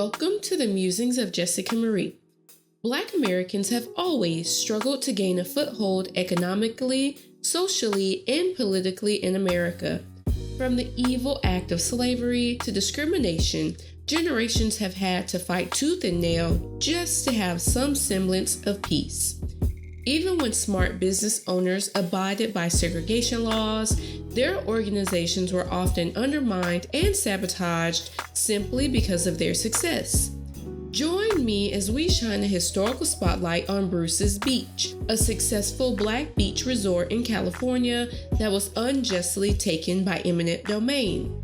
Welcome to the Musings of Jessica Marie. Black Americans have always struggled to gain a foothold economically, socially, and politically in America. From the evil act of slavery to discrimination, generations have had to fight tooth and nail just to have some semblance of peace. Even when smart business owners abided by segregation laws, their organizations were often undermined and sabotaged simply because of their success. Join me as we shine a historical spotlight on Bruce's Beach, a successful Black beach resort in California that was unjustly taken by eminent domain.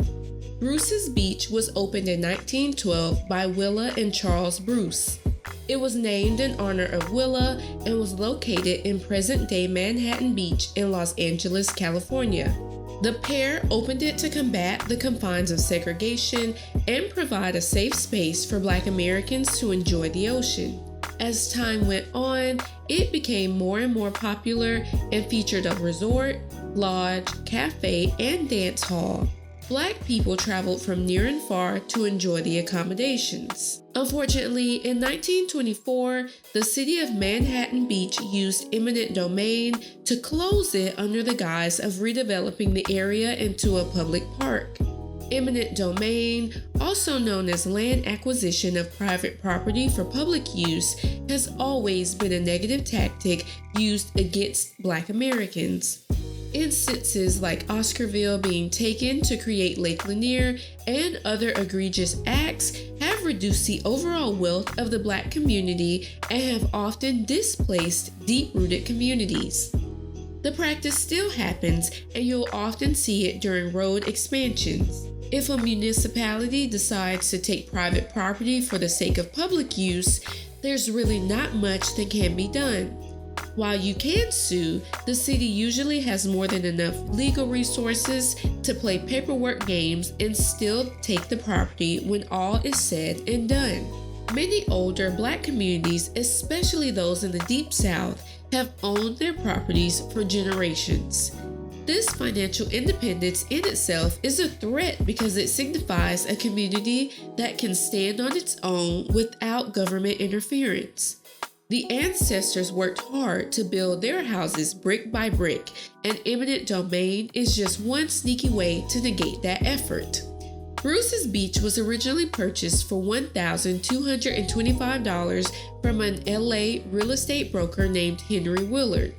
Bruce's Beach was opened in 1912 by Willa and Charles Bruce. It was named in honor of Willa and was located in present-day Manhattan Beach in Los Angeles, California. The pair opened it to combat the confines of segregation and provide a safe space for Black Americans to enjoy the ocean. As time went on, it became more and more popular and featured a resort, lodge, cafe, and dance hall. Black people traveled from near and far to enjoy the accommodations. Unfortunately, in 1924, the city of Manhattan Beach used eminent domain to close it under the guise of redeveloping the area into a public park. Eminent domain, also known as land acquisition of private property for public use, has always been a negative tactic used against Black Americans. Instances like Oscarville being taken to create Lake Lanier and other egregious acts have reduced the overall wealth of the Black community and have often displaced deep-rooted communities. The practice still happens, and you'll often see it during road expansions. If a municipality decides to take private property for the sake of public use, there's really not much that can be done. While you can sue, the city usually has more than enough legal resources to play paperwork games and still take the property when all is said and done. Many older Black communities, especially those in the Deep South, have owned their properties for generations. This financial independence in itself is a threat because it signifies a community that can stand on its own without government interference. The ancestors worked hard to build their houses brick by brick, and eminent domain is just one sneaky way to negate that effort. Bruce's Beach was originally purchased for $1,225 from an LA real estate broker named Henry Willard.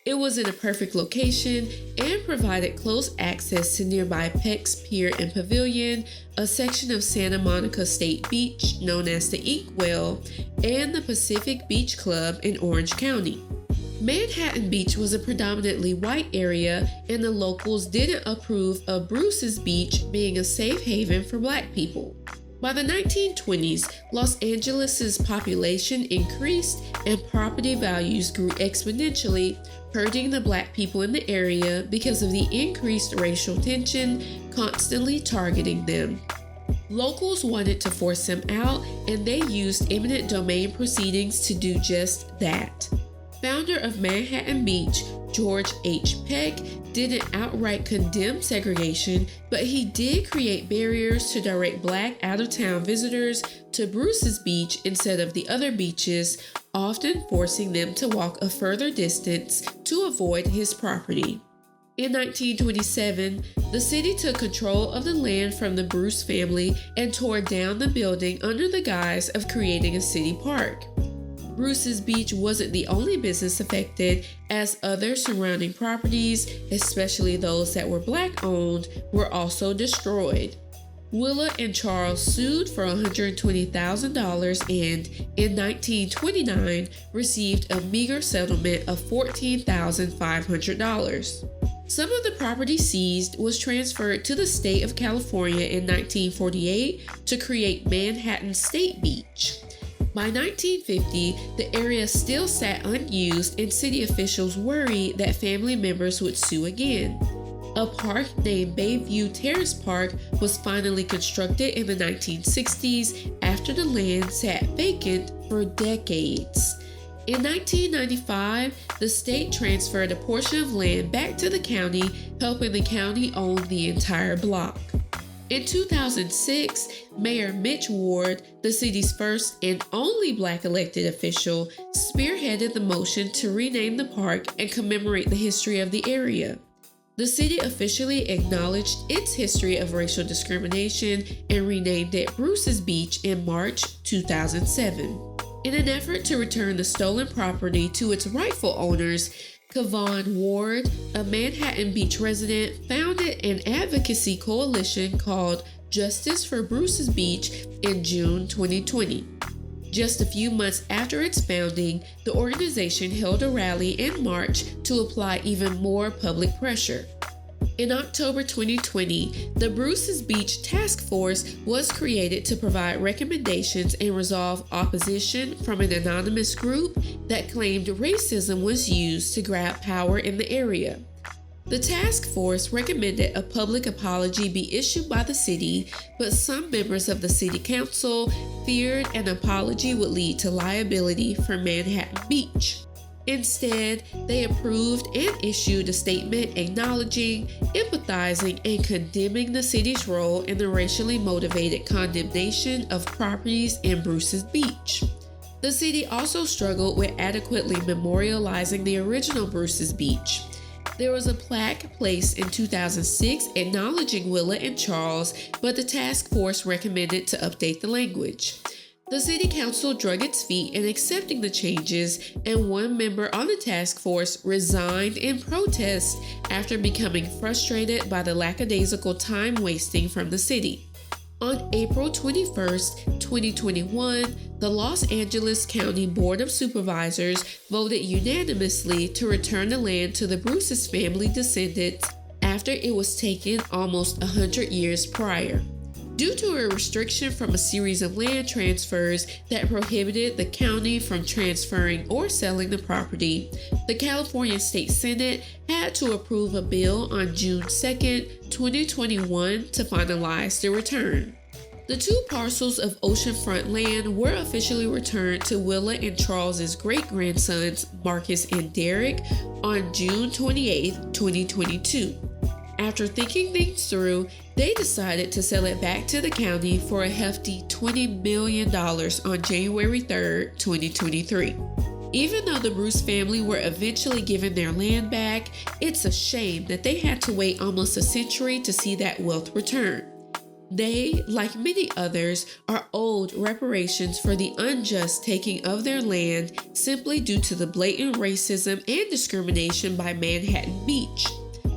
It was in a perfect location and provided close access to nearby Peck's Pier and Pavilion, a section of Santa Monica State Beach known as the Inkwell, and the Pacific Beach Club in Orange County. Manhattan Beach was a predominantly white area, and the locals didn't approve of Bruce's Beach being a safe haven for Black people. By the 1920s, Los Angeles's population increased and property values grew exponentially, hurting the Black people in the area because of the increased racial tension constantly targeting them. Locals wanted to force them out, and they used eminent domain proceedings to do just that. Founder of Manhattan Beach, George H. Peck, didn't outright condemn segregation, but he did create barriers to direct Black out-of-town visitors to Bruce's Beach instead of the other beaches, often forcing them to walk a further distance to avoid his property. In 1927, the city took control of the land from the Bruce family and tore down the building under the guise of creating a city park. Bruce's Beach wasn't the only business affected, as other surrounding properties, especially those that were Black owned, were also destroyed. Willa and Charles sued for $120,000 and, in 1929, received a meager settlement of $14,500. Some of the property seized was transferred to the state of California in 1948 to create Manhattan State Beach. By 1950, the area still sat unused, and city officials worried that family members would sue again. A park named Bayview Terrace Park was finally constructed in the 1960s after the land sat vacant for decades. In 1995, the state transferred a portion of land back to the county, helping the county own the entire block. In 2006, Mayor Mitch Ward, the city's first and only Black elected official, spearheaded the motion to rename the park and commemorate the history of the area. The city officially acknowledged its history of racial discrimination and renamed it Bruce's Beach in March 2007. In an effort to return the stolen property to its rightful owners, Kevon Ward, a Manhattan Beach resident, founded an advocacy coalition called Justice for Bruce's Beach in June 2020. Just a few months after its founding, the organization held a rally in March to apply even more public pressure. In October 2020, the Bruce's Beach Task Force was created to provide recommendations and resolve opposition from an anonymous group that claimed racism was used to grab power in the area. The task force recommended a public apology be issued by the city, but some members of the city council feared an apology would lead to liability for Manhattan Beach. Instead, they approved and issued a statement acknowledging, empathizing, and condemning the city's role in the racially motivated condemnation of properties in Bruce's Beach. The city also struggled with adequately memorializing the original Bruce's Beach. There was a plaque placed in 2006 acknowledging Willa and Charles, but the task force recommended to update the language. The city council drug its feet in accepting the changes, and one member on the task force resigned in protest after becoming frustrated by the lackadaisical time wasting from the city. On April 21, 2021, the Los Angeles County Board of Supervisors voted unanimously to return the land to the Bruce's family descendants after it was taken almost 100 years prior. Due to a restriction from a series of land transfers that prohibited the county from transferring or selling the property, the California State Senate had to approve a bill on June 2, 2021 to finalize the return. The two parcels of oceanfront land were officially returned to Willa and Charles's great-grandsons, Marcus and Derek, on June 28, 2022. After thinking things through, they decided to sell it back to the county for a hefty $20 million on January 3, 2023. Even though the Bruce family were eventually given their land back, it's a shame that they had to wait almost a century to see that wealth return. They, like many others, are owed reparations for the unjust taking of their land simply due to the blatant racism and discrimination by Manhattan Beach.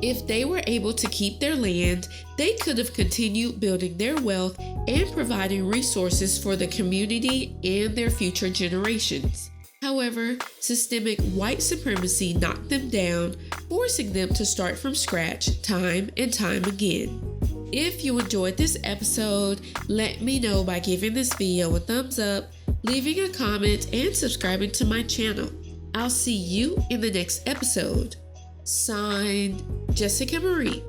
If they were able to keep their land, they could have continued building their wealth and providing resources for the community and their future generations. However, systemic white supremacy knocked them down, forcing them to start from scratch time and time again. If you enjoyed this episode, let me know by giving this video a thumbs up, leaving a comment, and subscribing to my channel. I'll see you in the next episode. Signed, Jessica Marie.